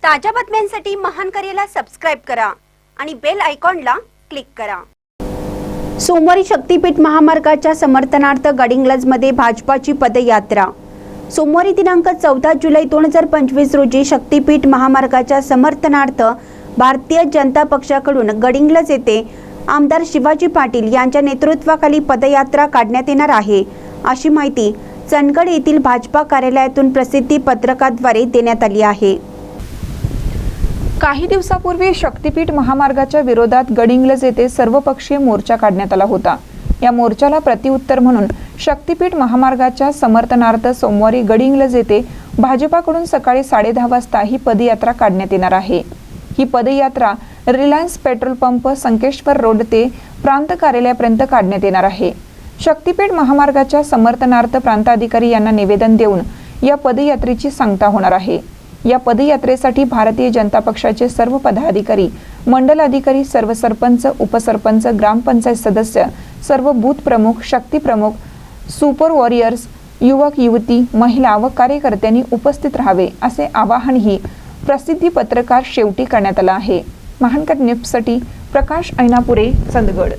ताज्या बातम्यांसाठी महान करेला सबस्क्राइब करा आणि बेल आयकॉनला क्लिक करा। सोमवारी शक्तीपीठ महामार्गाच्या समर्थनार्थ गडिंग्लजमध्ये भाजपाची पदयात्रा। सोमवारी दिनांक 14 जुलै 2025 रोजी शक्तीपीठ महामार्गाच्या समर्थनार्थ भारतीय जनता पक्षाकडून गडिंग्लज येथे आमदार शिवाजी पाटील यांच्या नेतृत्वाखाली पदयात्रा काढण्यात येणार आहे, अशी माहिती चंदगड येथील भाजपा कार्यालयातून प्रसिद्धी पत्रकाद्वारे देण्यात आली आहे। काही दिवसापूर्वी शक्तीपीठ महामार्गाच्या विरोधात गडिंग्लज येथे सर्वपक्षीय मोर्चा काढण्यात आला होता। या मोर्चाला प्रतिउत्तर म्हणून शक्तीपीठ महामार्गाच्या समर्थनार्थ सोमवारी गडिंग्लज येथे भाजपाकडून सकाळी 10:30 वाजता ही पदयात्रा काढण्यात येणार आहे। ही पदयात्रा Reliance petrol pump Sankeshwar road ते प्रांत कार्यालयापर्यंत काढण्यात येणार आहे। शक्तीपीठ महामार्गाच्या समर्थनार्थ प्रांताधिकारी यांना निवेदन देऊन या पदयात्रेची सांगता होणार आहे। या पदयात्रेसाठी भारतीय जनता पक्षाचे सर्व पदाधिकारी, मंडल अधिकारी, सर्व सरपंच, उपसरपंच, ग्रामपंचायत सदस्य, सर्व बूथ प्रमुख, शक्ती प्रमुख, सुपर वॉरियर्स, युवक युवती, महिला व कार्यकर्त्यांनी उपस्थित राहावे असे आवाहनही प्रसिद्धी पत्रकार शेवटी करण्यात आला आहे। महानकर न्यूजसाठी प्रकाश ऐनापुरे, चंदगड।